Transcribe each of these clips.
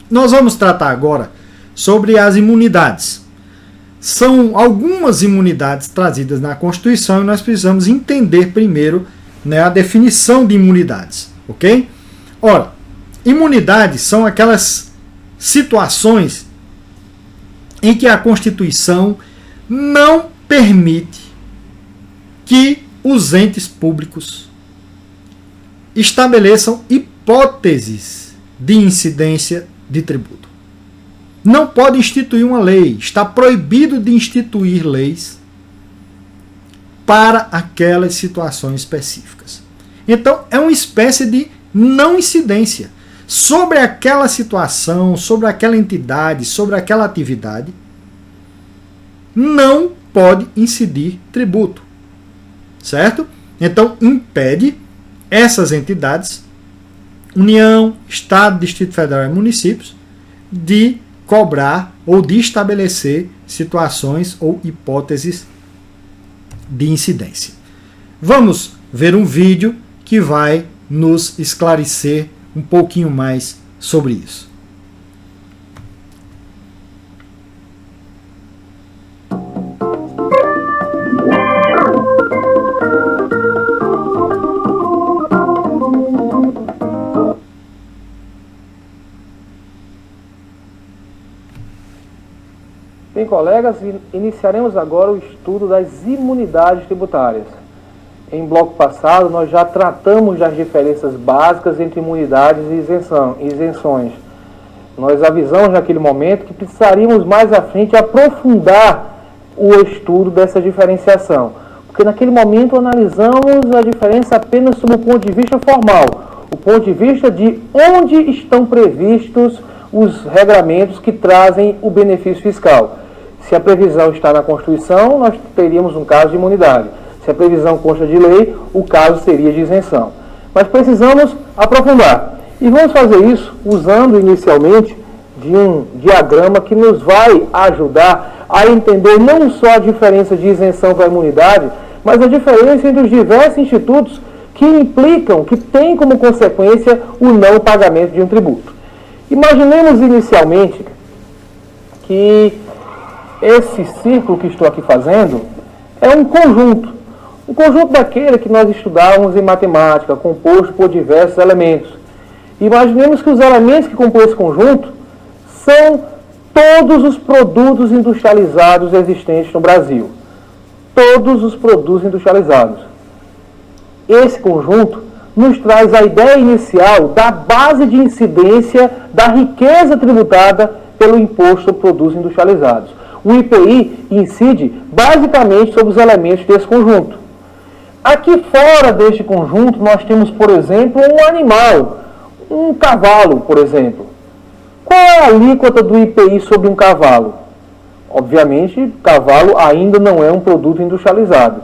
Nós vamos tratar agora sobre as imunidades. São algumas imunidades trazidas na Constituição e nós precisamos entender primeiro, né, a definição de imunidades, ok? Ora, imunidades são aquelas situações em que a Constituição não permite que os entes públicos estabeleçam hipóteses de incidência de tributo. Não pode instituir uma lei, está proibido de instituir leis para aquelas situações específicas. Então, é uma espécie de não incidência sobre aquela situação, sobre aquela entidade, sobre aquela atividade. Não pode incidir tributo, certo? Então, impede essas entidades, União, Estado, Distrito Federal e municípios, de cobrar ou de estabelecer situações ou hipóteses de incidência. Vamos ver um vídeo que vai nos esclarecer um pouquinho mais sobre isso. Bem, colegas, iniciaremos agora o estudo das imunidades tributárias. Em bloco passado, nós já tratamos das diferenças básicas entre imunidades e isenções. Nós avisamos naquele momento que precisaríamos mais à frente aprofundar o estudo dessa diferenciação, porque naquele momento analisamos a diferença apenas sob o ponto de vista formal, o ponto de vista de onde estão previstos os regramentos que trazem o benefício fiscal. Se a previsão está na Constituição, nós teríamos um caso de imunidade. Se a previsão consta de lei, o caso seria de isenção. Mas precisamos aprofundar. E vamos fazer isso usando inicialmente de um diagrama que nos vai ajudar a entender não só a diferença de isenção para a imunidade, mas a diferença entre os diversos institutos que implicam, que têm como consequência o não pagamento de um tributo. Imaginemos inicialmente que esse círculo que estou aqui fazendo é um conjunto daquele que nós estudávamos em matemática, composto por diversos elementos. Imaginemos que os elementos que compõem esse conjunto são todos os produtos industrializados existentes no Brasil. Todos os produtos industrializados. Esse conjunto nos traz a ideia inicial da base de incidência da riqueza tributada pelo imposto sobre produtos industrializados. O IPI incide basicamente sobre os elementos desse conjunto. Aqui fora deste conjunto nós temos, por exemplo, um animal, um cavalo, por exemplo. Qual é a alíquota do IPI sobre um cavalo? Obviamente, cavalo ainda não é um produto industrializado.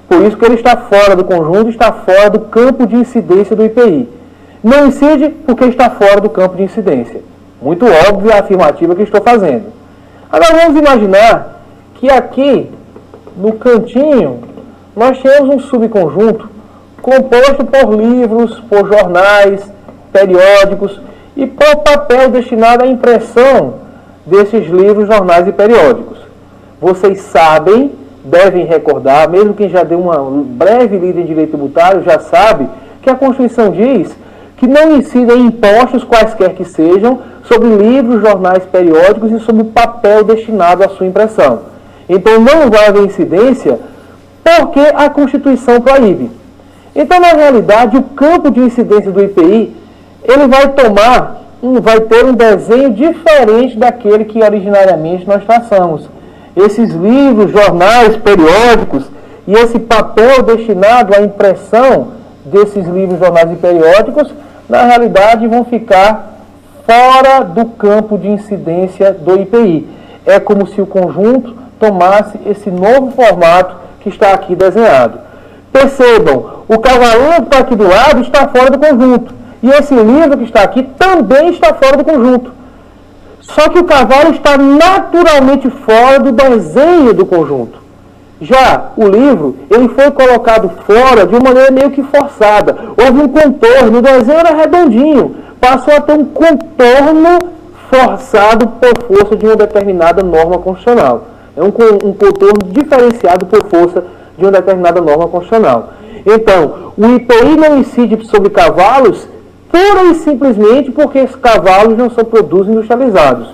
Por isso que ele está fora do conjunto, está fora do campo de incidência do IPI. Não incide porque está fora do campo de incidência. Muito óbvia a afirmativa que estou fazendo. Agora vamos imaginar que aqui, no cantinho, nós temos um subconjunto composto por livros, por jornais, periódicos e por papel destinado à impressão desses livros, jornais e periódicos. Vocês sabem, devem recordar, mesmo quem já deu uma breve lida em direito tributário já sabe que a Constituição diz que não incidem impostos quaisquer que sejam sobre livros, jornais, periódicos e sobre o papel destinado à sua impressão. Então não vai haver incidência porque a Constituição proíbe. Então, na realidade, o campo de incidência do IPI, ele vai ter um desenho diferente daquele que originariamente nós traçamos. Esses livros, jornais, periódicos e esse papel destinado à impressão desses livros, jornais e periódicos, na realidade vão ficar fora do campo de incidência do IPI. É como se o conjunto tomasse esse novo formato que está aqui desenhado. Percebam, o cavalinho que está aqui do lado está fora do conjunto. E esse livro que está aqui também está fora do conjunto. Só que o cavalo está naturalmente fora do desenho do conjunto. Já o livro, ele foi colocado fora de uma maneira meio que forçada. Houve um contorno, o desenho era redondinho, passou a ter um contorno forçado por força de uma determinada norma constitucional. É um contorno diferenciado por força de uma determinada norma constitucional. Então, o IPI não incide sobre cavalos pura e simplesmente porque esses cavalos não são produtos industrializados.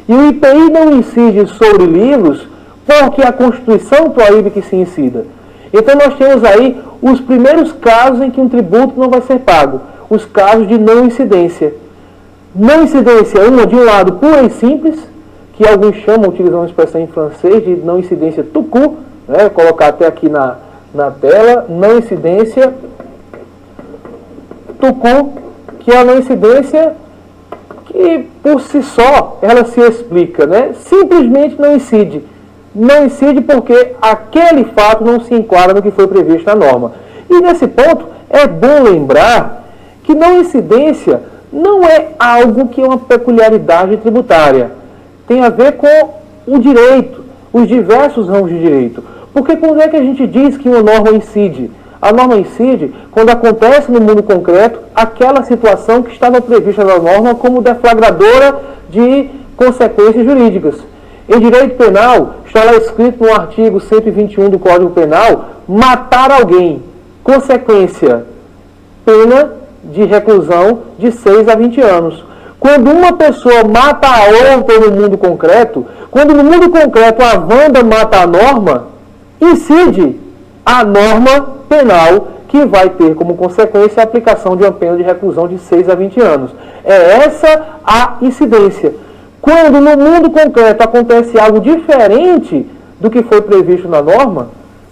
E o IPI não incide sobre livros porque a Constituição proíbe que se incida. Então nós temos aí os primeiros casos em que um tributo não vai ser pago, os casos de não incidência. Não incidência, de um lado pura e simples, que alguns chamam, utilizando uma expressão em francês, de não incidência tout court, né? Vou colocar até aqui na tela, não incidência tout court, que é a não incidência que por si só ela se explica, né? Simplesmente não incide. Não incide porque aquele fato não se enquadra no que foi previsto na norma. E nesse ponto é bom lembrar que não incidência não é algo que é uma peculiaridade tributária. Tem a ver com o direito, os diversos ramos de direito. Porque quando é que a gente diz que uma norma incide? A norma incide quando acontece no mundo concreto aquela situação que estava prevista na norma como deflagradora de consequências jurídicas. Em direito penal, está lá escrito no artigo 121 do Código Penal, matar alguém. Consequência, pena de reclusão de 6 a 20 anos. Quando uma pessoa mata a outra no mundo concreto, quando no mundo concreto a Wanda mata a Norma, incide a norma penal que vai ter como consequência a aplicação de uma pena de reclusão de 6 a 20 anos. É essa a incidência. Quando no mundo concreto acontece algo diferente do que foi previsto na norma,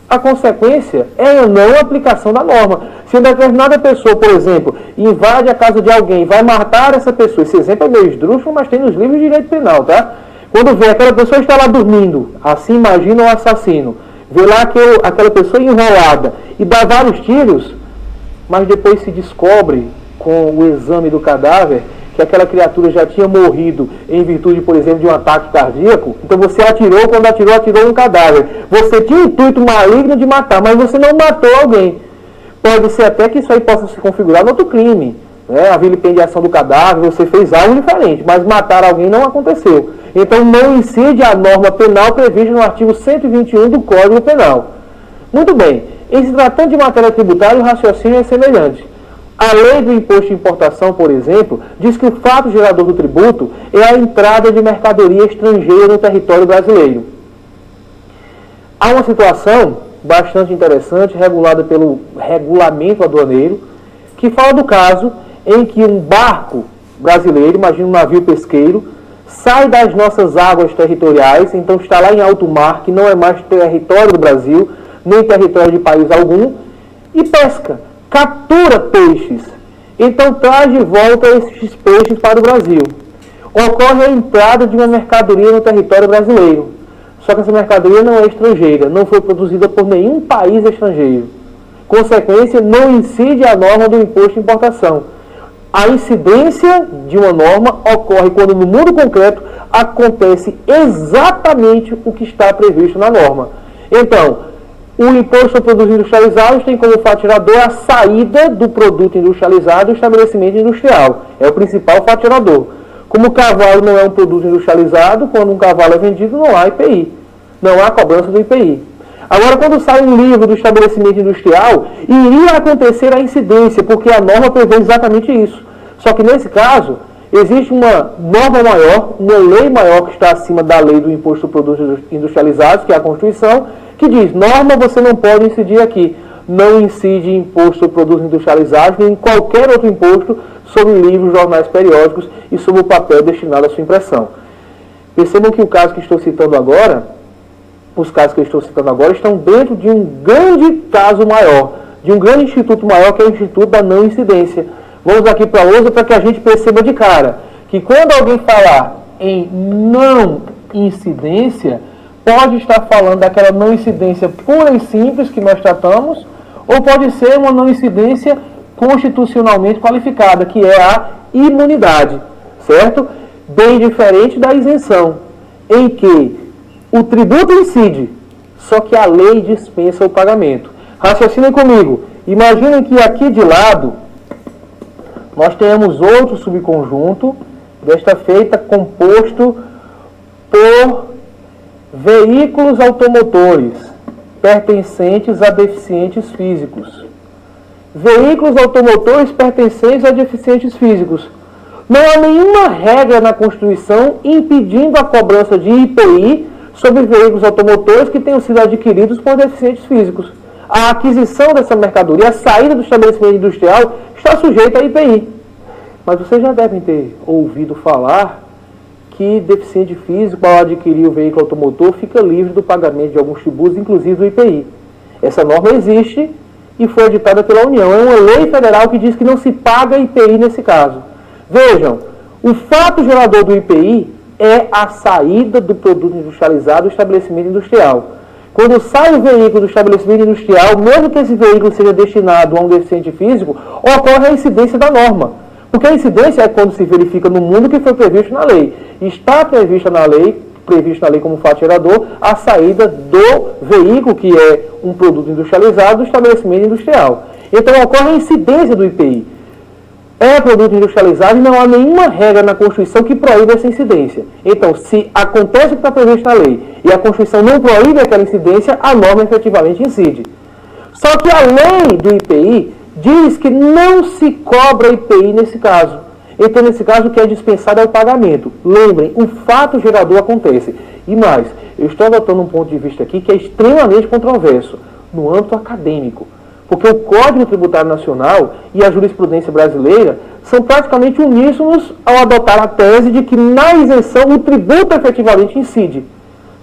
a consequência é a não aplicação da norma. Se uma determinada pessoa, por exemplo, invade a casa de alguém e vai matar essa pessoa, esse exemplo é meio esdrúxulo, mas tem nos livros de direito penal, tá? Quando vê aquela pessoa está lá dormindo, assim imagina o assassino, vê lá aquela pessoa enrolada e dá vários tiros, mas depois se descobre com o exame do cadáver que aquela criatura já tinha morrido em virtude, por exemplo, de um ataque cardíaco, então você atirou, quando atirou um cadáver. Você tinha o intuito maligno de matar, mas você não matou alguém. Pode ser até que isso aí possa se configurar no outro crime, né? A vilipendiação do cadáver, você fez algo diferente, mas matar alguém não aconteceu. Então não incide a norma penal prevista no artigo 121 do Código Penal. Muito bem, em se tratando de matéria tributária, o raciocínio é semelhante. A lei do imposto de importação, por exemplo, diz que o fato gerador do tributo é a entrada de mercadoria estrangeira no território brasileiro. Há uma situação bastante interessante, regulada pelo regulamento aduaneiro, que fala do caso em que um barco brasileiro, imagina um navio pesqueiro, sai das nossas águas territoriais, então está lá em alto mar, que não é mais território do Brasil, nem território de país algum, e pesca. Captura peixes, então traz de volta esses peixes para o Brasil. Ocorre a entrada de uma mercadoria no território brasileiro, só que essa mercadoria não é estrangeira, não foi produzida por nenhum país estrangeiro. Consequência, não incide a norma do imposto de importação. A incidência de uma norma ocorre quando no mundo concreto acontece exatamente o que está previsto na norma. Então, o imposto sobre produtos industrializados tem como faturador a saída do produto industrializado do estabelecimento industrial. É o principal faturador. Como o cavalo não é um produto industrializado, quando um cavalo é vendido não há IPI. Não há cobrança do IPI. Agora, quando sai um livro do estabelecimento industrial, iria acontecer a incidência, porque a norma prevê exatamente isso. Só que nesse caso, existe uma norma maior, uma lei maior que está acima da lei do imposto sobre produtos industrializados, que é a Constituição, que diz, norma você não pode incidir aqui. Não incide imposto sobre produtos industrializados, nem qualquer outro imposto sobre livros, jornais, periódicos e sobre o papel destinado à sua impressão. Percebam que o caso que estou citando agora, os casos que eu estou citando agora, estão dentro de um grande caso maior, de um grande instituto maior, que é o Instituto da Não Incidência. Vamos aqui para a outra para que a gente perceba de cara que quando alguém falar em não incidência, pode estar falando daquela não incidência pura e simples que nós tratamos, ou pode ser uma não incidência constitucionalmente qualificada, que é a imunidade, certo? Bem diferente da isenção, em que o tributo incide, só que a lei dispensa o pagamento. Raciocinem comigo. Imaginem que aqui de lado nós tenhamos outro subconjunto desta feita composto por veículos automotores pertencentes a deficientes físicos. Veículos automotores pertencentes a deficientes físicos. Não há nenhuma regra na Constituição impedindo a cobrança de IPI sobre veículos automotores que tenham sido adquiridos por deficientes físicos. A aquisição dessa mercadoria, a saída do estabelecimento industrial, está sujeita a IPI. Mas vocês já devem ter ouvido falar que deficiente físico, ao adquirir o veículo automotor, fica livre do pagamento de alguns tributos, inclusive do IPI. Essa norma existe e foi editada pela União. É uma lei federal que diz que não se paga IPI nesse caso. Vejam, o fato gerador do IPI é a saída do produto industrializado do estabelecimento industrial. Quando sai o veículo do estabelecimento industrial, mesmo que esse veículo seja destinado a um deficiente físico, ocorre a incidência da norma. Porque a incidência é quando se verifica no mundo o que foi previsto na lei. Está previsto na lei como fato gerador, a saída do veículo, que é um produto industrializado, do estabelecimento industrial. Então ocorre a incidência do IPI. É produto industrializado e não há nenhuma regra na Constituição que proíba essa incidência. Então, se acontece o que está previsto na lei e a Constituição não proíbe aquela incidência, a norma efetivamente incide. Só que a lei do IPI diz que não se cobra IPI nesse caso. Então, nesse caso, o que é dispensado é o pagamento. Lembrem, o fato gerador acontece. E mais, eu estou adotando um ponto de vista aqui que é extremamente controverso, no âmbito acadêmico. Porque o Código Tributário Nacional e a jurisprudência brasileira são praticamente uníssonos ao adotar a tese de que na isenção o tributo efetivamente incide,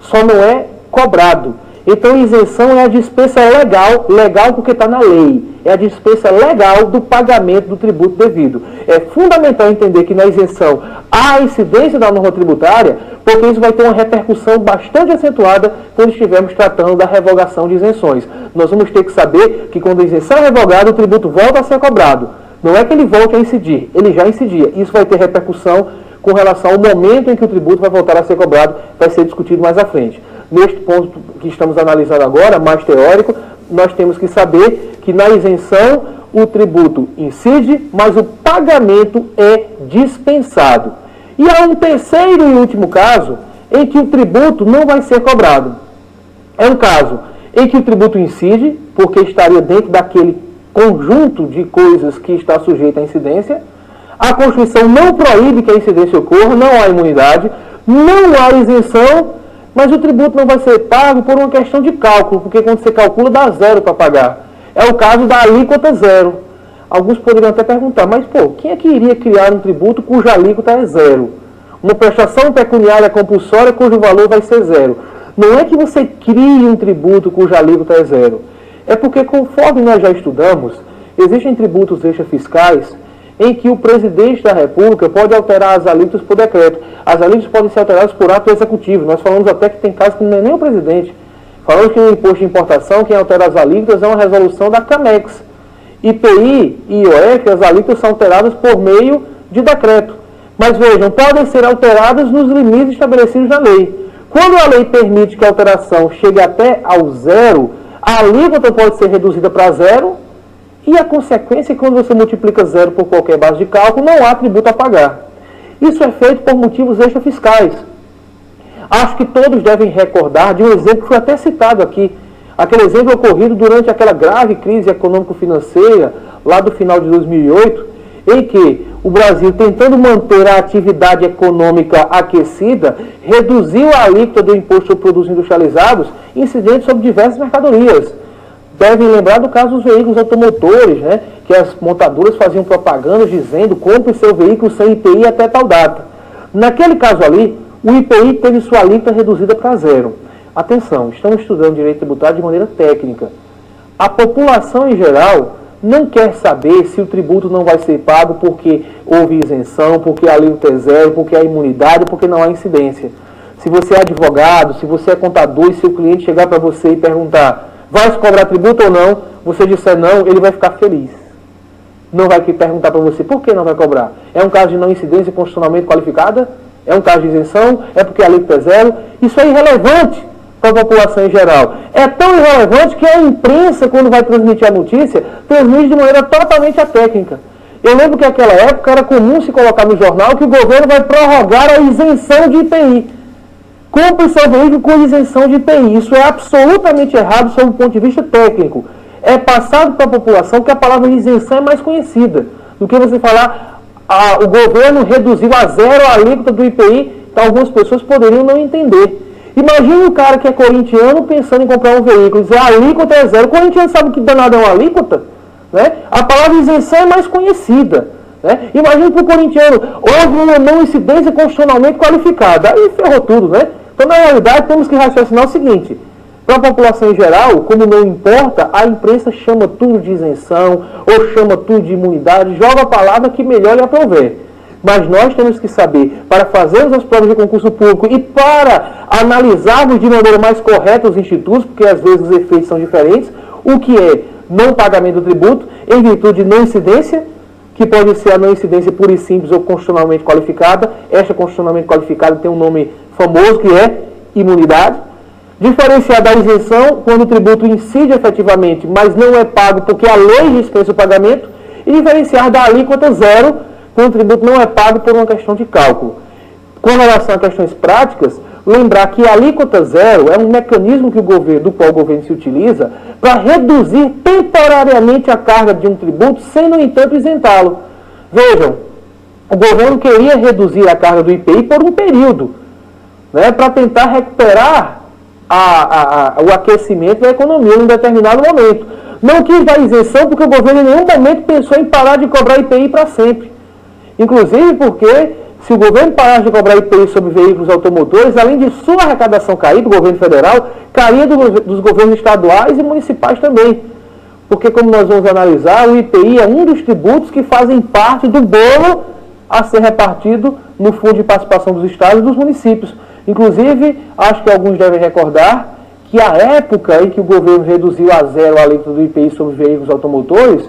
só não é cobrado. Então, isenção é a dispensa legal porque está na lei. É a dispensa legal do pagamento do tributo devido. É fundamental entender que na isenção há a incidência da norma tributária, porque isso vai ter uma repercussão bastante acentuada quando estivermos tratando da revogação de isenções. Nós vamos ter que saber que quando a isenção é revogada, o tributo volta a ser cobrado. Não é que ele volte a incidir, ele já incidia. Isso vai ter repercussão com relação ao momento em que o tributo vai voltar a ser cobrado, vai ser discutido mais à frente. Neste ponto que estamos analisando agora, mais teórico, nós temos que saber que na isenção o tributo incide, mas o pagamento é dispensado. E há um terceiro e último caso em que o tributo não vai ser cobrado. É um caso em que o tributo incide, porque estaria dentro daquele conjunto de coisas que está sujeito à incidência. A Constituição não proíbe que a incidência ocorra, não há imunidade, não há isenção, mas o tributo não vai ser pago por uma questão de cálculo, porque quando você calcula dá zero para pagar. É o caso da alíquota zero. Alguns poderiam até perguntar, mas quem é que iria criar um tributo cuja alíquota é zero? Uma prestação pecuniária compulsória cujo valor vai ser zero. Não é que você crie um tributo cuja alíquota é zero. É porque, conforme nós já estudamos, existem tributos extrafiscais em que o presidente da República pode alterar as alíquotas por decreto. As alíquotas podem ser alteradas por ato executivo. Nós falamos até que tem casos que não é nem o presidente. Falamos que no imposto de importação, quem altera as alíquotas é uma resolução da CAMEX. IPI e IOF, as alíquotas são alteradas por meio de decreto. Mas vejam, podem ser alteradas nos limites estabelecidos na lei. Quando a lei permite que a alteração chegue até ao zero, a alíquota pode ser reduzida para zero, e a consequência é que quando você multiplica zero por qualquer base de cálculo, não há tributo a pagar. Isso é feito por motivos extrafiscais. Acho que todos devem recordar de um exemplo que foi até citado aqui. Aquele exemplo ocorrido durante aquela grave crise econômico-financeira, lá do final de 2008, em que o Brasil, tentando manter a atividade econômica aquecida, reduziu a alíquota do imposto sobre produtos industrializados incidente sobre diversas mercadorias. Devem lembrar do caso dos veículos automotores, que as montadoras faziam propaganda dizendo: compre seu veículo sem IPI até tal data. Naquele caso ali, o IPI teve sua alíquota reduzida para zero. Atenção, estamos estudando direito tributário de maneira técnica. A população em geral não quer saber se o tributo não vai ser pago porque houve isenção, porque a alíquota é zero, porque há imunidade, porque não há incidência. Se você é advogado, se você é contador e seu cliente chegar para você e perguntar: vai se cobrar tributo ou não? Você disser não, ele vai ficar feliz. Não vai perguntar para você por que não vai cobrar. É um caso de não incidência constitucionalmente qualificada? É um caso de isenção? É porque a alíquota é zero? Isso é irrelevante para a população em geral. É tão irrelevante que a imprensa, quando vai transmitir a notícia, transmite de maneira totalmente atécnica. Eu lembro que naquela época era comum se colocar no jornal que o governo vai prorrogar a isenção de IPI. Compre seu veículo com isenção de IPI. Isso é absolutamente errado sob o ponto de vista técnico. É passado para a população que a palavra isenção é mais conhecida do que você falar o governo reduziu a zero a alíquota do IPI, então algumas pessoas poderiam não entender. Imagine um cara que é corintiano pensando em comprar um veículo, dizer a alíquota é zero. O corintiano sabe o que danado é uma alíquota? Né? A palavra isenção é mais conhecida. Né? Imagine para o corintiano, houve uma não incidência constitucionalmente qualificada. Aí ferrou tudo, né? Então, na realidade, temos que raciocinar o seguinte. Para a população em geral, como não importa, a imprensa chama tudo de isenção, ou chama tudo de imunidade, joga a palavra que melhor lhe aprouver. Mas nós temos que saber, para fazermos as provas de concurso público e para analisarmos de maneira mais correta os institutos, porque às vezes os efeitos são diferentes, o que é não pagamento do tributo, em virtude de não incidência, que pode ser a não incidência pura e simples ou constitucionalmente qualificada. Esta constitucionalmente qualificada tem um nome famoso, que é imunidade. Diferenciar da isenção, quando o tributo incide efetivamente, mas não é pago porque a lei dispensa o pagamento. E diferenciar da alíquota zero, quando o tributo não é pago por uma questão de cálculo. Com relação a questões práticas, lembrar que a alíquota zero é um mecanismo que do qual o governo se utiliza para reduzir temporariamente a carga de um tributo, sem, no entanto, isentá-lo. Vejam, o governo queria reduzir a carga do IPI por um período, né, para tentar recuperar o aquecimento da economia em um determinado momento. Não quis dar isenção porque o governo em nenhum momento pensou em parar de cobrar IPI para sempre. Inclusive porque, se o governo parasse de cobrar IPI sobre veículos automotores, além de sua arrecadação cair do governo federal, caía dos governos estaduais e municipais também. Porque, como nós vamos analisar, o IPI é um dos tributos que fazem parte do bolo a ser repartido no Fundo de Participação dos Estados e dos municípios. Inclusive, acho que alguns devem recordar que a época em que o governo reduziu a zero a alíquota do IPI sobre veículos automotores,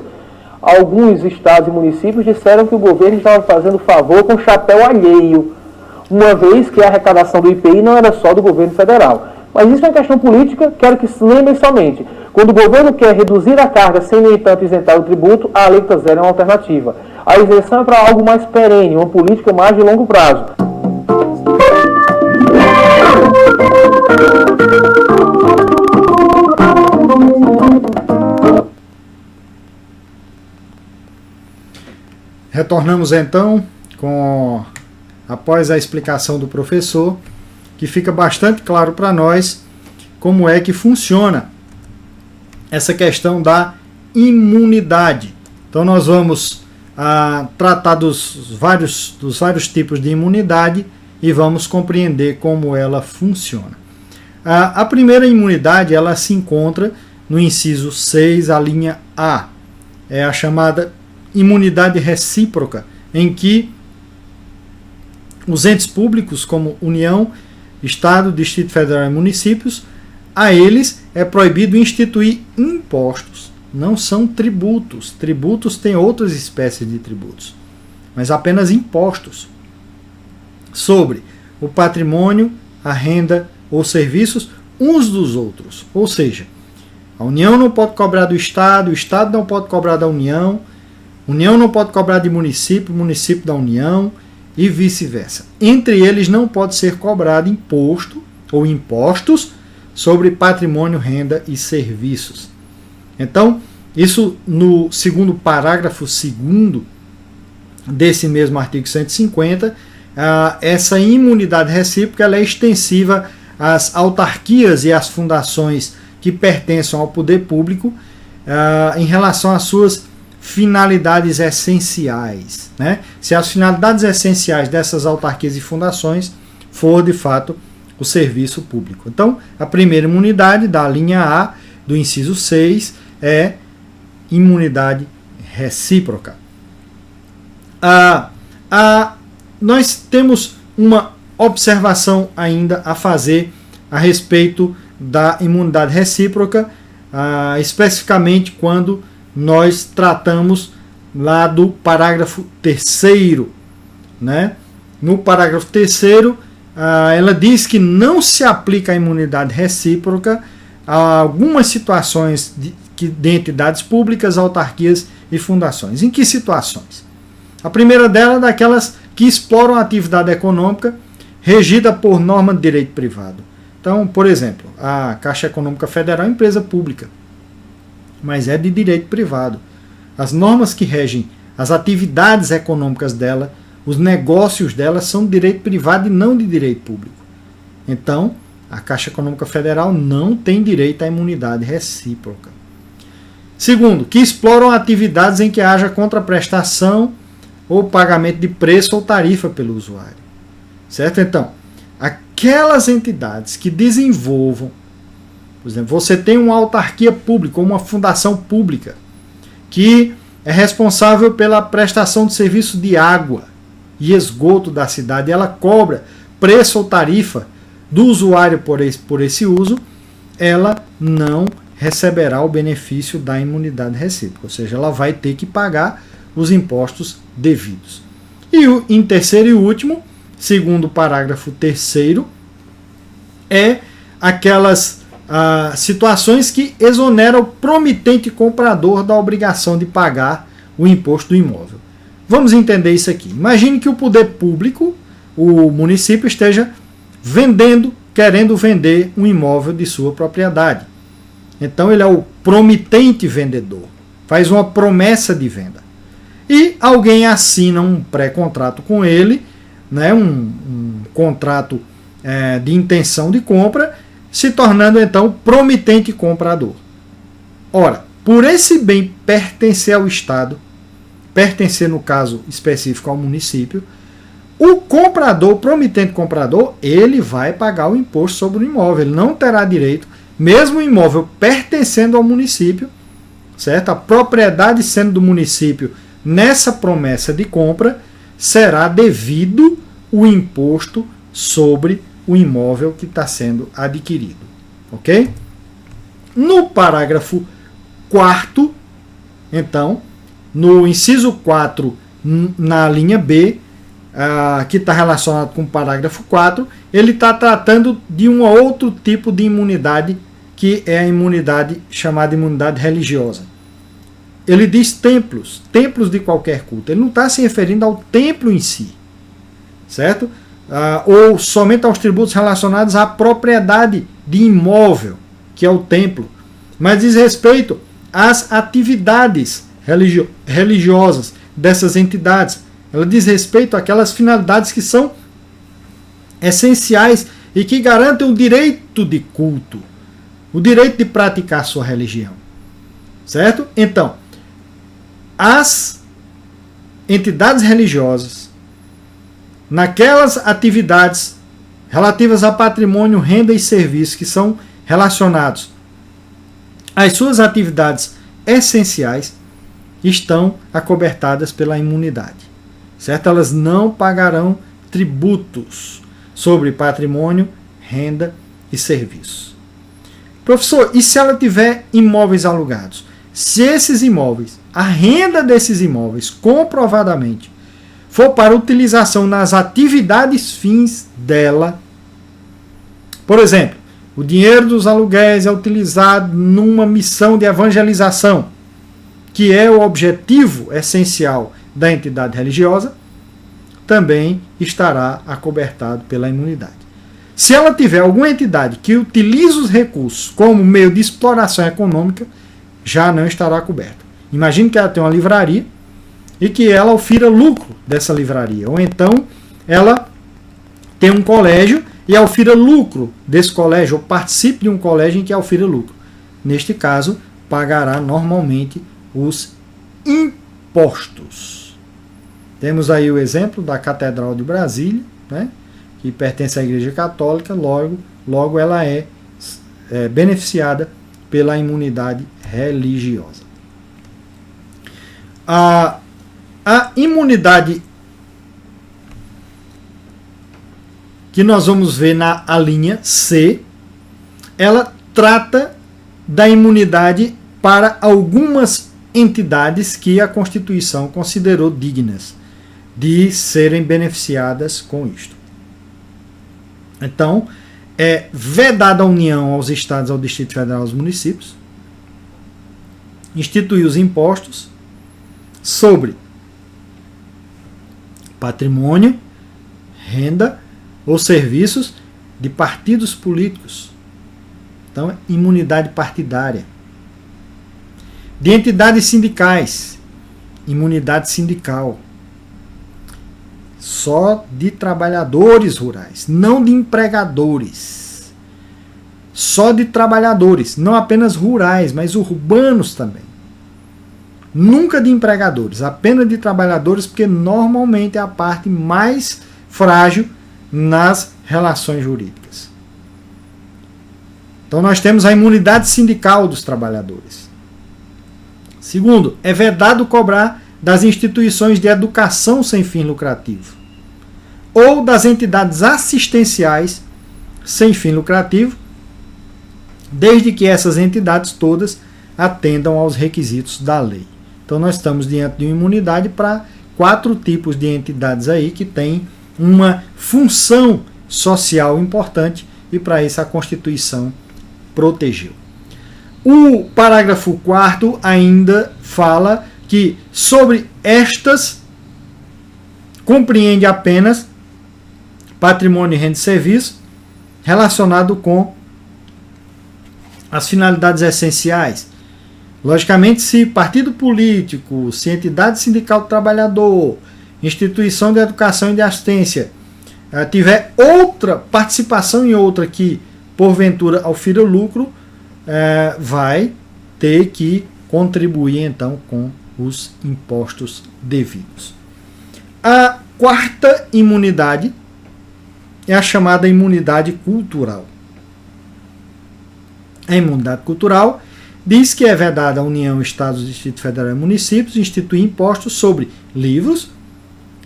alguns estados e municípios disseram que o governo estava fazendo favor com chapéu alheio, uma vez que a arrecadação do IPI não era só do governo federal. Mas isso é uma questão política, quero que se lembrem somente. Quando o governo quer reduzir a carga sem, no entanto, isentar o tributo, a alíquota zero é uma alternativa. A isenção é para algo mais perene, uma política mais de longo prazo. Retornamos então após a explicação do professor, que fica bastante claro para nós como é que funciona essa questão da imunidade. Então nós vamos tratar dos vários tipos de imunidade e vamos compreender como ela funciona. A primeira imunidade, ela se encontra no inciso 6, a linha A. É a chamada imunidade recíproca, em que os entes públicos, como União, Estado, Distrito Federal e municípios, a eles é proibido instituir impostos. Não são tributos. Tributos têm outras espécies de tributos, mas apenas impostos sobre o patrimônio, a renda ou serviços uns dos outros. Ou seja, a União não pode cobrar do Estado, o Estado não pode cobrar da União, União não pode cobrar de município, município da União e vice-versa. Entre eles não pode ser cobrado imposto ou impostos sobre patrimônio, renda e serviços. Então, isso no segundo parágrafo 2º desse mesmo artigo 150, essa imunidade recíproca ela é extensiva às autarquias e às fundações que pertencem ao poder público em relação às suas finalidades essenciais, né? Se as finalidades essenciais dessas autarquias e fundações for, de fato, o serviço público. Então, a primeira imunidade da linha A do inciso 6 é imunidade recíproca. Nós temos uma observação ainda a fazer a respeito da imunidade recíproca, especificamente quando nós tratamos lá do parágrafo 3º, né? No parágrafo 3º, ela diz que não se aplica a imunidade recíproca a algumas situações de entidades públicas, autarquias e fundações. Em que situações? A primeira delas é daquelas que exploram a atividade econômica regida por norma de direito privado. Então, por exemplo, a Caixa Econômica Federal é uma empresa pública, mas é de direito privado. As normas que regem as atividades econômicas dela, os negócios dela são de direito privado e não de direito público. Então, a Caixa Econômica Federal não tem direito à imunidade recíproca. Segundo, que exploram atividades em que haja contraprestação ou pagamento de preço ou tarifa pelo usuário. Certo? Então, aquelas entidades que desenvolvam, por exemplo, você tem uma autarquia pública ou uma fundação pública que é responsável pela prestação de serviço de água e esgoto da cidade, ela cobra preço ou tarifa do usuário por esse uso, ela não receberá o benefício da imunidade recíproca, ou seja, ela vai ter que pagar os impostos devidos. E em terceiro e último, segundo o parágrafo 3º, é aquelas situações que exoneram o promitente comprador da obrigação de pagar o imposto do imóvel. Vamos entender isso aqui. Imagine que o poder público, o município, esteja querendo vender um imóvel de sua propriedade. Então ele é o promitente vendedor, faz uma promessa de venda. E alguém assina um pré-contrato com ele, né, um contrato de intenção de compra, se tornando então promitente comprador. Ora, por esse bem pertencer ao Estado, pertencer no caso específico ao município, o comprador, o promitente comprador, ele vai pagar o imposto sobre o imóvel, ele não terá direito, mesmo o imóvel pertencendo ao município, certo? A propriedade sendo do município nessa promessa de compra, será devido o imposto sobre o imóvel que está sendo adquirido. Ok? No parágrafo 4º, então, no inciso 4, na linha B, que está relacionado com o parágrafo 4, ele está tratando de um outro tipo de imunidade, que é a imunidade chamada imunidade religiosa. Ele diz templos de qualquer culto. Ele não está se referindo ao templo em si, certo? Ou somente aos tributos relacionados à propriedade de imóvel, que é o templo, mas diz respeito às atividades religiosas dessas entidades. Ela diz respeito àquelas finalidades que são essenciais e que garantem o direito de culto, o direito de praticar sua religião. Certo? Então, as entidades religiosas, naquelas atividades relativas a patrimônio, renda e serviços que são relacionados às suas atividades essenciais, estão acobertadas pela imunidade. Certo? Elas não pagarão tributos sobre patrimônio, renda e serviços. Professor, e se ela tiver imóveis alugados? Se esses imóveis, a renda desses imóveis, comprovadamente, for para utilização nas atividades fins dela, por exemplo, o dinheiro dos aluguéis é utilizado numa missão de evangelização, que é o objetivo essencial da entidade religiosa, também estará acobertado pela imunidade. Se ela tiver alguma entidade que utiliza os recursos como meio de exploração econômica, já não estará coberta. Imagine que ela tem uma livraria e que ela ofira lucro dessa livraria. Ou então ela tem um colégio e ofira lucro desse colégio, ou participe de um colégio em que ofira lucro. Neste caso, pagará normalmente os impostos. Temos aí o exemplo da Catedral de Brasília, né, que pertence à Igreja Católica, logo ela é beneficiada pela imunidade religiosa. A imunidade que nós vamos ver na linha C, ela trata da imunidade para algumas entidades que a Constituição considerou dignas de serem beneficiadas com isto. Então, é vedada a União aos Estados, ao Distrito Federal e aos municípios, instituir os impostos, sobre patrimônio, renda ou serviços de partidos políticos. Então, imunidade partidária. De entidades sindicais, imunidade sindical. Só de trabalhadores rurais, não de empregadores. Só de trabalhadores, não apenas rurais, mas urbanos também. Nunca de empregadores, apenas de trabalhadores, porque normalmente é a parte mais frágil nas relações jurídicas. Então nós temos a imunidade sindical dos trabalhadores. Segundo, é vedado cobrar das instituições de educação sem fim lucrativo ou das entidades assistenciais sem fim lucrativo, desde que essas entidades todas atendam aos requisitos da lei. Então nós estamos diante de uma imunidade para 4 tipos de entidades aí que têm uma função social importante e para isso a Constituição protegeu. O parágrafo 4º ainda fala que sobre estas compreende apenas patrimônio, renda e serviço relacionado com as finalidades essenciais. Logicamente, se partido político, se entidade sindical do trabalhador, instituição de educação e de assistência tiver outra participação em outra que porventura aufira lucro, vai ter que contribuir então com os impostos devidos. A 4ª imunidade é a chamada imunidade cultural. A imunidade cultural diz que é vedada à União, Estados, Distrito Federal e municípios instituir impostos sobre livros.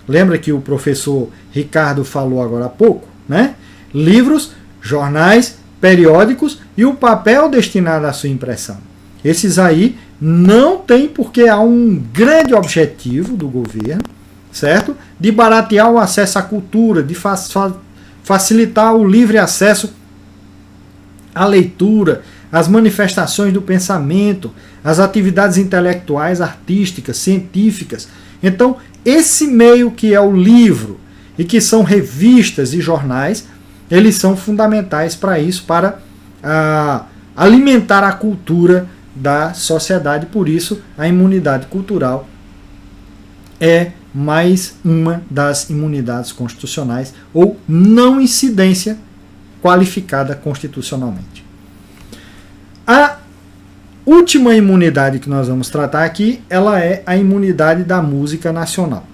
Lembra que o professor Ricardo falou agora há pouco, né? Livros, jornais, periódicos e o papel destinado à sua impressão. Esses aí não tem, porque há um grande objetivo do governo, certo? De baratear o acesso à cultura, de facilitar o livre acesso à leitura, às manifestações do pensamento, às atividades intelectuais, artísticas, científicas. Então, esse meio que é o livro e que são revistas e jornais, eles são fundamentais para isso, para alimentar a cultura da sociedade. Por isso, a imunidade cultural é mais uma das imunidades constitucionais ou não incidência qualificada constitucionalmente. A última imunidade que nós vamos tratar aqui, ela é a imunidade da música nacional.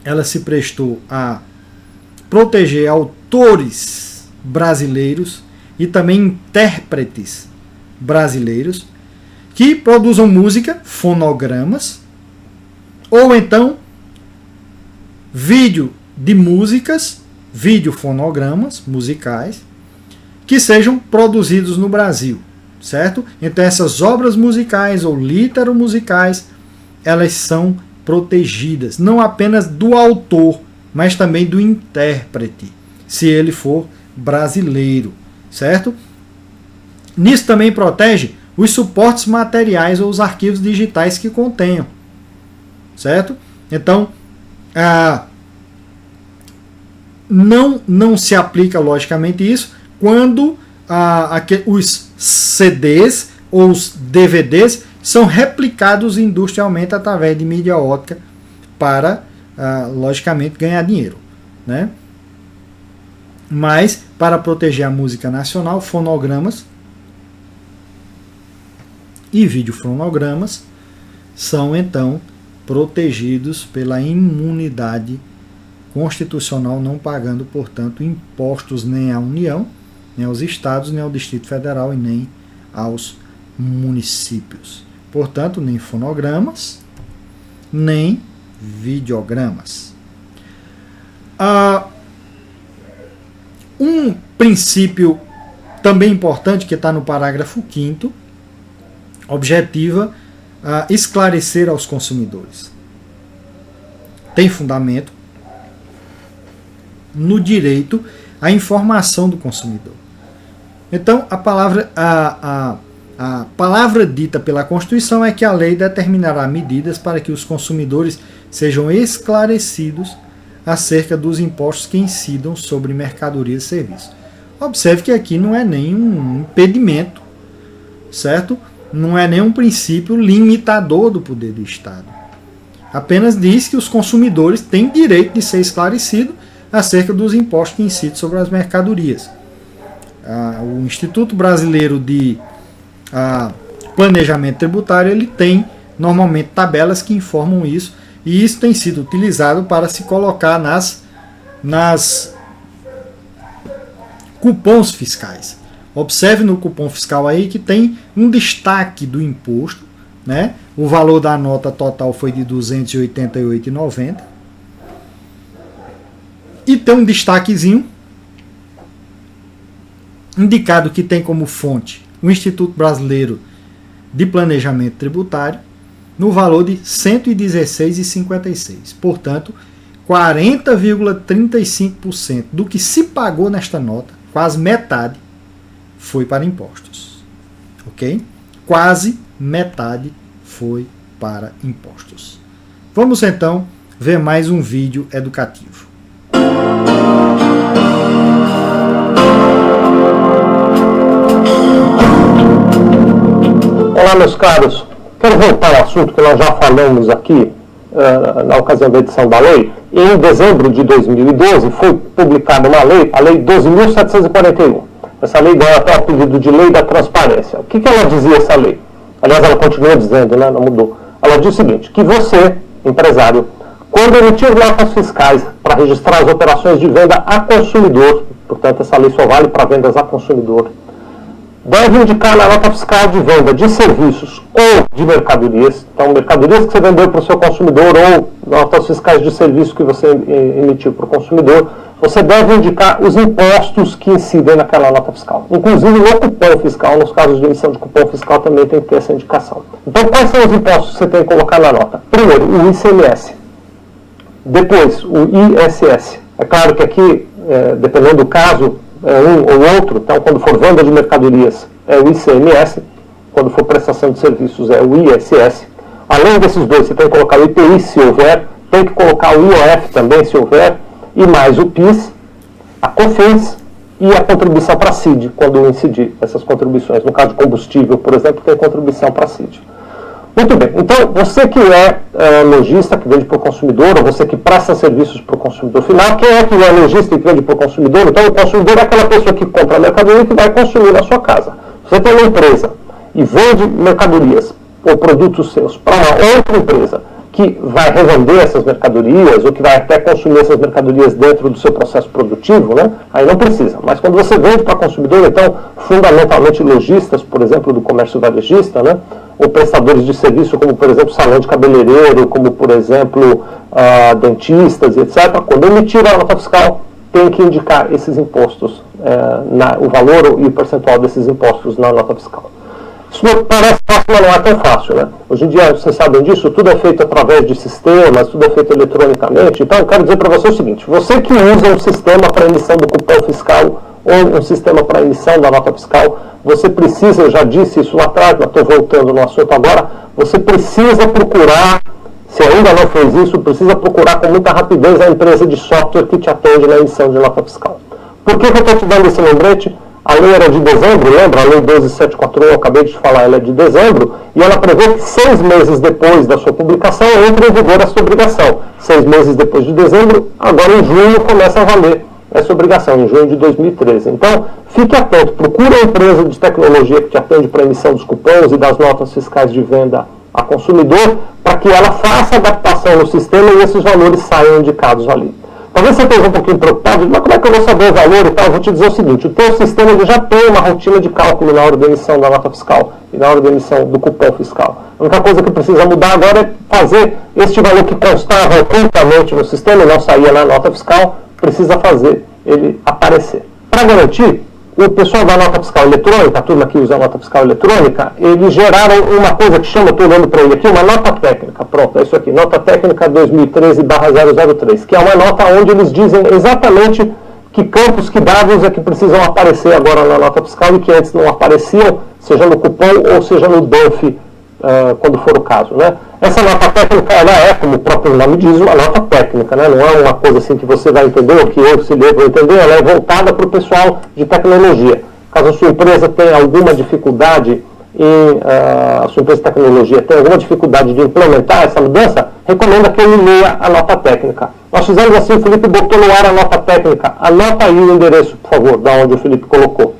Ela se prestou a proteger autores brasileiros e também intérpretes brasileiros que produzam música, fonogramas, ou então vídeo de músicas, videofonogramas musicais, que sejam produzidos no Brasil, certo? Então essas obras musicais ou litero-musicais, elas são protegidas, não apenas do autor, mas também do intérprete, se ele for brasileiro, certo? Nisso também protege os suportes materiais ou os arquivos digitais que contenham, certo? Então, não se aplica logicamente isso quando os CDs ou os DVDs são replicados industrialmente através de mídia ótica para, logicamente, ganhar dinheiro, né? Mas, para proteger a música nacional, fonogramas e videofonogramas são, então, protegidos pela imunidade constitucional, não pagando, portanto, impostos nem à União, nem aos estados, nem ao Distrito Federal e nem aos municípios. Portanto, nem fonogramas, nem videogramas. Um princípio também importante que está no parágrafo 5º objetiva esclarecer aos consumidores. Tem fundamento no direito à informação do consumidor. Então, a palavra, A palavra dita pela Constituição é que a lei determinará medidas para que os consumidores sejam esclarecidos acerca dos impostos que incidam sobre mercadorias e serviços. Observe que aqui não é nenhum impedimento, certo? Não é nenhum princípio limitador do poder do Estado. Apenas diz que os consumidores têm direito de ser esclarecidos acerca dos impostos que incidem sobre as mercadorias. O Instituto Brasileiro de Planejamento Tributário, ele tem normalmente tabelas que informam isso, e isso tem sido utilizado para se colocar nas cupons fiscais. Observe no cupom fiscal aí que tem um destaque do imposto, né? O valor da nota total foi de R$ 288,90. E tem um destaquezinho indicado que tem como fonte o Instituto Brasileiro de Planejamento Tributário, no valor de R$ 116,56. Portanto, 40,35% do que se pagou nesta nota, quase metade, foi para impostos. Ok? Quase metade foi para impostos. Vamos então ver mais um vídeo educativo. Olá, meus caros. Quero voltar ao assunto que nós já falamos aqui na ocasião da edição da lei. Em dezembro de 2012 foi publicada uma lei, a Lei 12.741. Essa lei ganha até o apelido de Lei da Transparência. O que ela dizia, essa lei? Aliás, ela continua dizendo, né? Não mudou. Ela diz o seguinte, que você, empresário, quando emitir notas fiscais para registrar as operações de venda a consumidor, portanto, essa lei só vale para vendas a consumidor, deve indicar na nota fiscal de venda de serviços ou de mercadorias, então mercadorias que você vendeu para o seu consumidor ou notas fiscais de serviço que você emitiu para o consumidor, você deve indicar os impostos que incidem naquela nota fiscal. Inclusive no cupom fiscal, nos casos de emissão de cupom fiscal também tem que ter essa indicação. Então quais são os impostos que você tem que colocar na nota? Primeiro, o ICMS. Depois, o ISS. É claro que aqui, dependendo do caso, é um ou outro, então quando for venda de mercadorias é o ICMS, quando for prestação de serviços é o ISS. Além desses dois, você tem que colocar o IPI se houver, tem que colocar o IOF também se houver, e mais o PIS, a COFINS e a contribuição para a CID, quando incidir essas contribuições. No caso de combustível, por exemplo, tem contribuição para a CID. Muito bem, então você que é lojista, que vende para o consumidor, ou você que presta serviços para o consumidor final, quem é que é lojista e que vende para o consumidor? Então o consumidor é aquela pessoa que compra a mercadoria e que vai consumir na sua casa. Você tem uma empresa e vende mercadorias ou produtos seus para uma outra empresa que vai revender essas mercadorias ou que vai até consumir essas mercadorias dentro do seu processo produtivo, né? Aí não precisa. Mas quando você vende para consumidor, então, fundamentalmente lojistas, por exemplo, do comércio varejista, né? Ou prestadores de serviço, como, por exemplo, salão de cabeleireiro, como, por exemplo, dentistas, etc., quando emitir a nota fiscal, tem que indicar esses impostos, o valor e o percentual desses impostos na nota fiscal. Isso parece fácil, mas não é tão fácil, né? Hoje em dia, vocês sabem disso, tudo é feito através de sistemas, tudo é feito eletronicamente. Então, eu quero dizer para você o seguinte, você que usa um sistema para emissão do cupom fiscal ou um sistema para emissão da nota fiscal, você precisa, eu já disse isso lá atrás, mas estou voltando no assunto agora, você precisa procurar, se ainda não fez isso, precisa procurar com muita rapidez a empresa de software que te atende na emissão de nota fiscal. Por que eu estou te dando esse lembrete? A lei era de dezembro, lembra? A lei 12741, eu acabei de falar, ela é de dezembro, e ela prevê que 6 meses depois da sua publicação entre em vigor essa obrigação. 6 meses depois de dezembro, agora em junho começa a valer essa obrigação, em junho de 2013. Então, fique atento, procure a empresa de tecnologia que te atende para a emissão dos cupons e das notas fiscais de venda a consumidor, para que ela faça adaptação no sistema e esses valores saiam indicados ali. Talvez você esteja um pouquinho preocupado, mas como é que eu vou saber o valor e tal? Eu vou te dizer o seguinte, o teu sistema ele já tem uma rotina de cálculo na hora da emissão da nota fiscal e na hora da emissão do cupom fiscal. A única coisa que precisa mudar agora é fazer este valor que constava ocultamente no sistema e não saía na nota fiscal, precisa fazer ele aparecer. Para garantir, o pessoal da nota fiscal eletrônica, a turma que usa a nota fiscal eletrônica, eles geraram uma coisa que chama, estou olhando para ele aqui, uma nota técnica. Pronto, é isso aqui, nota técnica 2013/003, que é uma nota onde eles dizem exatamente que campos, que dados é que precisam aparecer agora na nota fiscal e que antes não apareciam, seja no cupom ou seja no DANF, quando for o caso, né? Essa nota técnica, ela é, como o próprio nome diz, uma nota técnica, né? Não é uma coisa assim que você vai entender ou que eu, se ler, vou entender, ela é voltada para o pessoal de tecnologia. Caso a sua empresa tenha alguma dificuldade a sua empresa de tecnologia tem alguma dificuldade de implementar essa mudança, recomendo que ele leia a nota técnica. Nós fizemos assim, o Felipe botou no ar a nota técnica. Anota aí o endereço, por favor, da onde o Felipe colocou.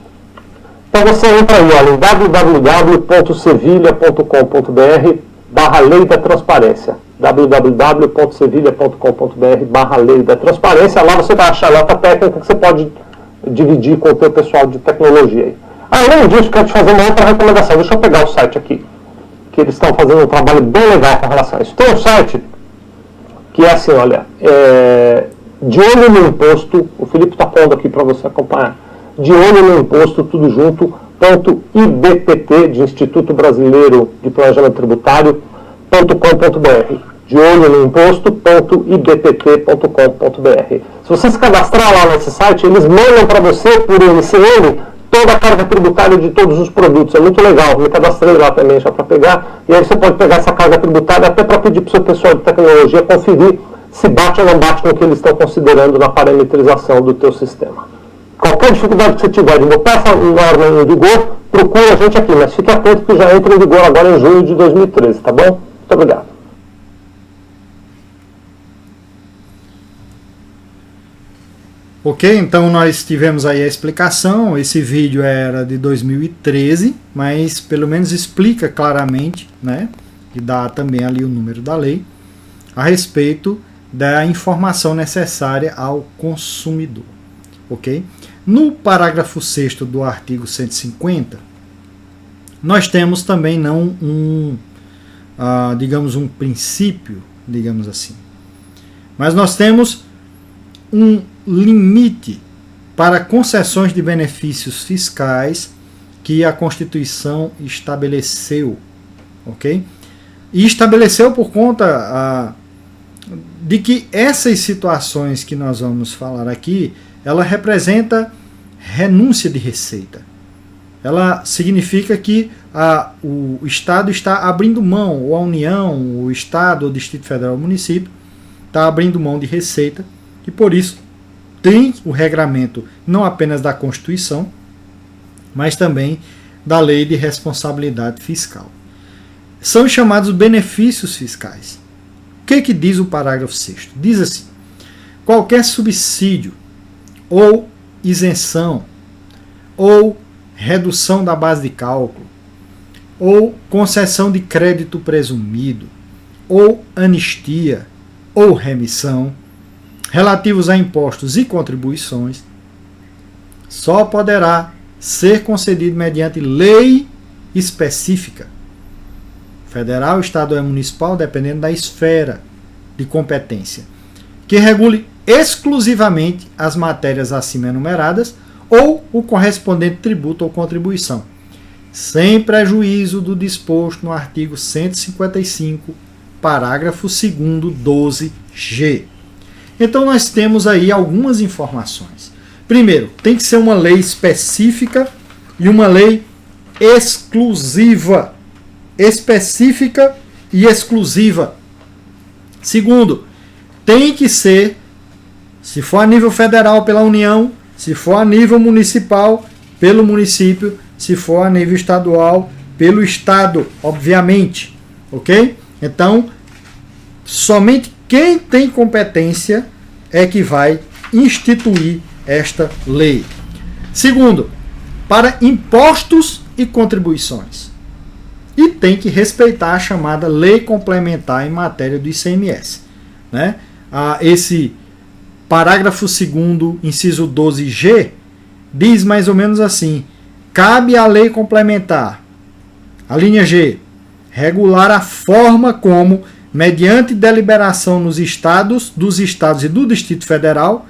Então você entra aí, olha, em www.sevilha.com.br/lei da transparência. www.sevilha.com.br/lei da transparência. Lá você vai achar a nota técnica que você pode dividir com o teu pessoal de tecnologia aí. Além disso, quero te fazer uma outra recomendação. Deixa eu pegar o site aqui, que eles estão fazendo um trabalho bem legal com relação a isso. Tem um site que é assim, olha, de olho no imposto, o Felipe está pondo aqui para você acompanhar, de olho no imposto, tudo junto, .ibpt, de Instituto Brasileiro de Planejamento Tributário, .com.br. De olho no imposto.ibpt.com.br. Se você se cadastrar lá nesse site, eles mandam para você, por MCN, toda a carga tributária de todos os produtos. É muito legal. Me cadastrei lá também já para pegar. E aí você pode pegar essa carga tributária até para pedir para o seu pessoal de tecnologia conferir se bate ou não bate com o que eles estão considerando na parametrização do teu sistema. Qualquer dificuldade que você tiver de botar essa norma em vigor, procura a gente aqui. Mas fique atento que já entra em vigor agora em junho de 2013, tá bom? Muito obrigado. Ok, então nós tivemos aí a explicação. Esse vídeo era de 2013, mas pelo menos explica claramente, né, e dá também ali o número da lei, a respeito da informação necessária ao consumidor. Ok? No parágrafo 6º do artigo 150, nós temos também digamos, um princípio, digamos assim, mas nós temos um limite para concessões de benefícios fiscais que a Constituição estabeleceu, ok? E estabeleceu por conta de que essas situações que nós vamos falar aqui, ela representa renúncia de receita. Ela significa que o Estado está abrindo mão, ou a União, o Estado, o Distrito Federal, o município, está abrindo mão de receita, e por isso tem o regramento não apenas da Constituição, mas também da Lei de Responsabilidade Fiscal. São chamados benefícios fiscais. O que diz o parágrafo 6º? Diz assim: qualquer subsídio ou isenção ou redução da base de cálculo ou concessão de crédito presumido ou anistia ou remissão relativos a impostos e contribuições só poderá ser concedido mediante lei específica, federal, estadual e municipal, dependendo da esfera de competência, que regule exclusivamente as matérias acima enumeradas ou o correspondente tributo ou contribuição, sem prejuízo do disposto no artigo 155, parágrafo 2º, 12g. Então nós temos aí algumas informações. Primeiro, tem que ser uma lei específica e uma lei exclusiva. Específica e exclusiva. Segundo, tem que ser, se for a nível federal, pela União, se for a nível municipal, pelo município, se for a nível estadual, pelo Estado, obviamente. Ok? Então, somente quem tem competência é que vai instituir esta lei. Segundo, para impostos e contribuições. E tem que respeitar a chamada lei complementar em matéria do ICMS. Né? Esse parágrafo 2º, inciso 12g, diz mais ou menos assim: cabe à lei complementar, a linha G, regular a forma como, mediante deliberação dos estados e do Distrito Federal,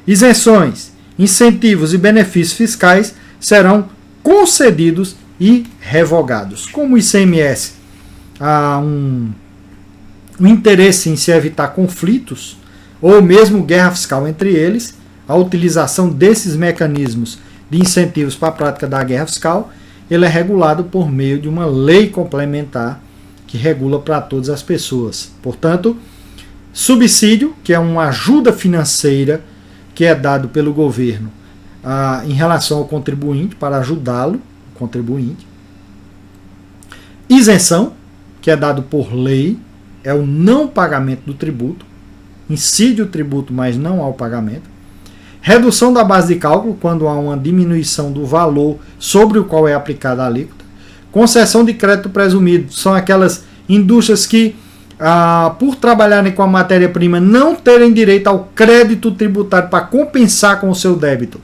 isenções, incentivos e benefícios fiscais serão concedidos e revogados. Como o ICMS há um interesse em se evitar conflitos, ou mesmo guerra fiscal entre eles, a utilização desses mecanismos de incentivos para a prática da guerra fiscal, ele é regulado por meio de uma lei complementar que regula para todas as pessoas. Portanto, subsídio, que é uma ajuda financeira que é dado pelo governo em relação ao contribuinte, para ajudá-lo, o contribuinte. Isenção, que é dado por lei, é o não pagamento do tributo, incide o tributo, mas não há o pagamento. Redução da base de cálculo, quando há uma diminuição do valor sobre o qual é aplicada a alíquota. Concessão de crédito presumido, são aquelas indústrias que, por trabalharem com a matéria-prima, não terem direito ao crédito tributário para compensar com o seu débito.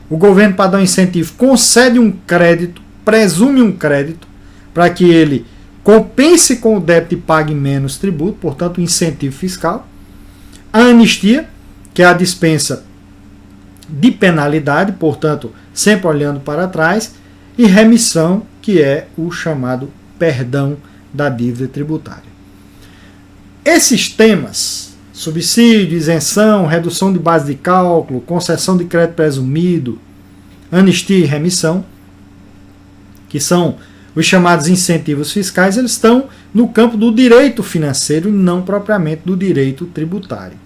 O governo, para dar um incentivo, concede um crédito, presume um crédito, para que ele compense com o débito e pague menos tributo, portanto, um incentivo fiscal. A anistia, que é a dispensa de penalidade, portanto, sempre olhando para trás. E remissão, que é o chamado perdão da dívida tributária. Esses temas, subsídio, isenção, redução de base de cálculo, concessão de crédito presumido, anistia e remissão, que são os chamados incentivos fiscais, eles estão no campo do direito financeiro e não propriamente do direito tributário.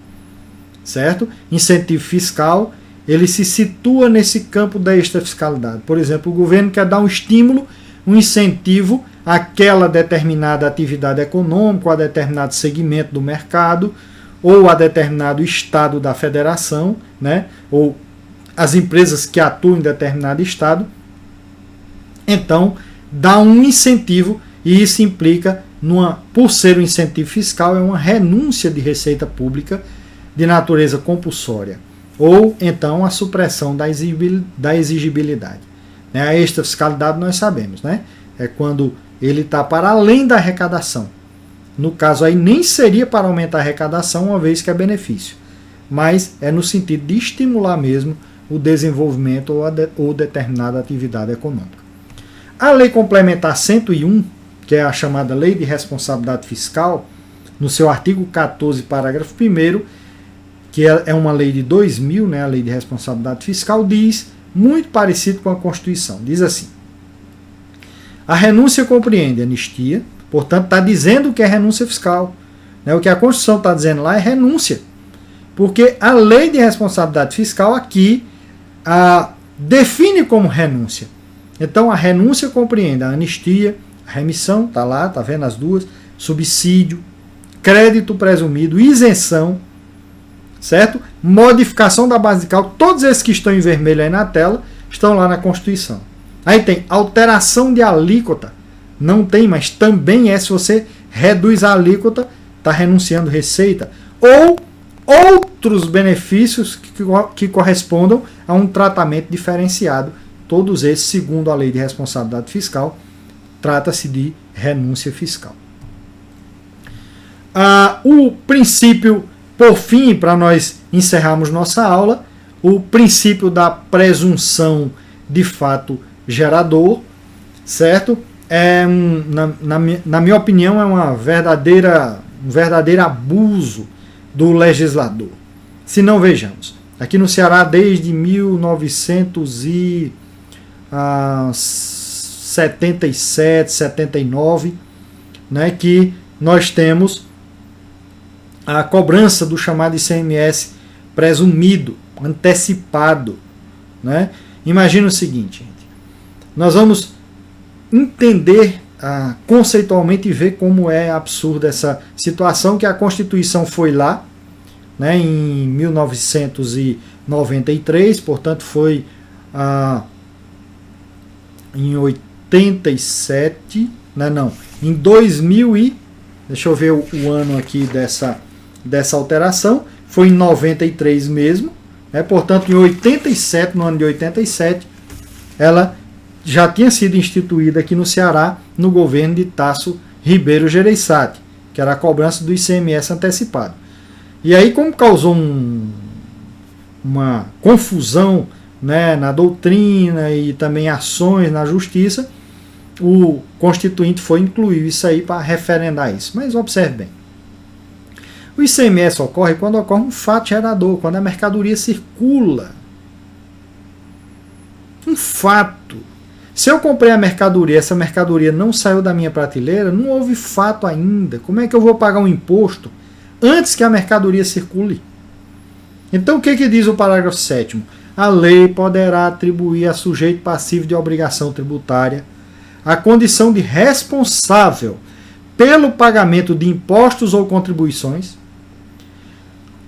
Certo? Incentivo fiscal, ele se situa nesse campo da extrafiscalidade. Por exemplo, o governo quer dar um estímulo, um incentivo àquela determinada atividade econômica, ou a determinado segmento do mercado, ou a determinado estado da federação, né? Ou as empresas que atuam em determinado estado. Então, dá um incentivo, e isso implica, por ser um incentivo fiscal, é uma renúncia de receita pública de natureza compulsória, ou então a supressão da exigibilidade. A extrafiscalidade nós sabemos, né? É quando ele está para além da arrecadação. No caso aí nem seria para aumentar a arrecadação, uma vez que é benefício, mas é no sentido de estimular mesmo o desenvolvimento ou determinada atividade econômica. A Lei Complementar 101, que é a chamada Lei de Responsabilidade Fiscal, no seu artigo 14, parágrafo 1º, que é uma lei de 2000, né, a Lei de Responsabilidade Fiscal, diz, muito parecido com a Constituição, diz assim: a renúncia compreende anistia, portanto está dizendo que é renúncia fiscal. Né, o que a Constituição está dizendo lá é renúncia, porque a Lei de Responsabilidade Fiscal aqui define como renúncia. Então a renúncia compreende a anistia, a remissão, está lá, está vendo as duas, subsídio, crédito presumido, isenção, certo? Modificação da base de cálculo, todos esses que estão em vermelho aí na tela, estão lá na Constituição. Aí tem alteração de alíquota, não tem, mas também se você reduz a alíquota, está renunciando receita, ou outros benefícios que correspondam a um tratamento diferenciado. Todos esses, segundo a Lei de Responsabilidade Fiscal, trata-se de renúncia fiscal. O princípio, por fim, para nós encerrarmos nossa aula, o princípio da presunção de fato gerador, certo? Na minha opinião, é um verdadeiro abuso do legislador. Se não, vejamos, aqui no Ceará, desde 1977, 79, né, que nós temos a cobrança do chamado ICMS presumido, antecipado. Né? Imagina o seguinte, gente. Nós vamos entender conceitualmente e ver como é absurda essa situação, que a Constituição foi lá, né, em 1993, portanto foi em 87, em 2000 e, deixa eu ver o ano aqui dessa alteração, foi em 93 mesmo, né, portanto em 87, no ano de 87, ela já tinha sido instituída aqui no Ceará, no governo de Tasso Ribeiro Gereissati, que era a cobrança do ICMS antecipado. E aí, como causou uma confusão, né, na doutrina e também ações na justiça, o Constituinte foi incluir isso aí para referendar isso. Mas observe bem. O ICMS ocorre quando ocorre um fato gerador, quando a mercadoria circula. Um fato. Se eu comprei a mercadoria, essa mercadoria não saiu da minha prateleira, não houve fato ainda. Como é que eu vou pagar um imposto antes que a mercadoria circule? Então o que diz o parágrafo 7º? A lei poderá atribuir a sujeito passivo de obrigação tributária a condição de responsável pelo pagamento de impostos ou contribuições,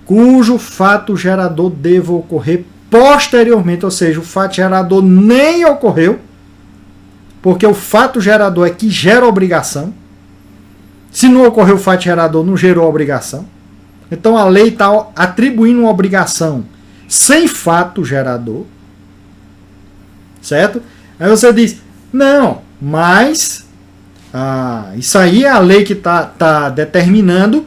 cujo fato gerador deva ocorrer posteriormente, ou seja, o fato gerador nem ocorreu, porque o fato gerador é que gera obrigação. Se não ocorreu o fato gerador, não gerou obrigação. Então a lei está atribuindo uma obrigação sem fato gerador, certo? Aí você diz, não, mas isso aí é a lei que está determinando,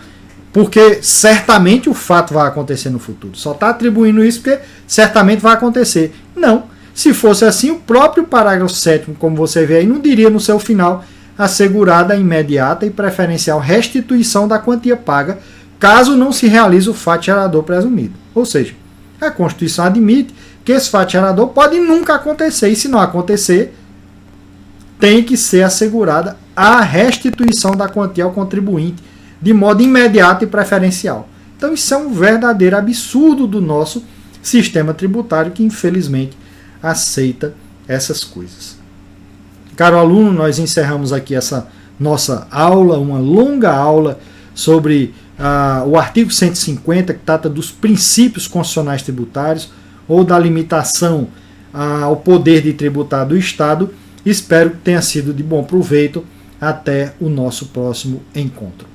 porque certamente o fato vai acontecer no futuro. Só está atribuindo isso porque certamente vai acontecer. Não. Se fosse assim, o próprio parágrafo 7º, como você vê aí, não diria no seu final assegurada a imediata e preferencial restituição da quantia paga, caso não se realize o fato gerador presumido. Ou seja, a Constituição admite que esse fato gerador pode nunca acontecer, e se não acontecer, tem que ser assegurada a restituição da quantia ao contribuinte de modo imediato e preferencial. Então isso é um verdadeiro absurdo do nosso sistema tributário, que infelizmente aceita essas coisas. Caro aluno, nós encerramos aqui essa nossa aula, uma longa aula sobre o artigo 150, que trata dos princípios constitucionais tributários ou da limitação ao poder de tributar do Estado. Espero que tenha sido de bom proveito. Até o nosso próximo encontro.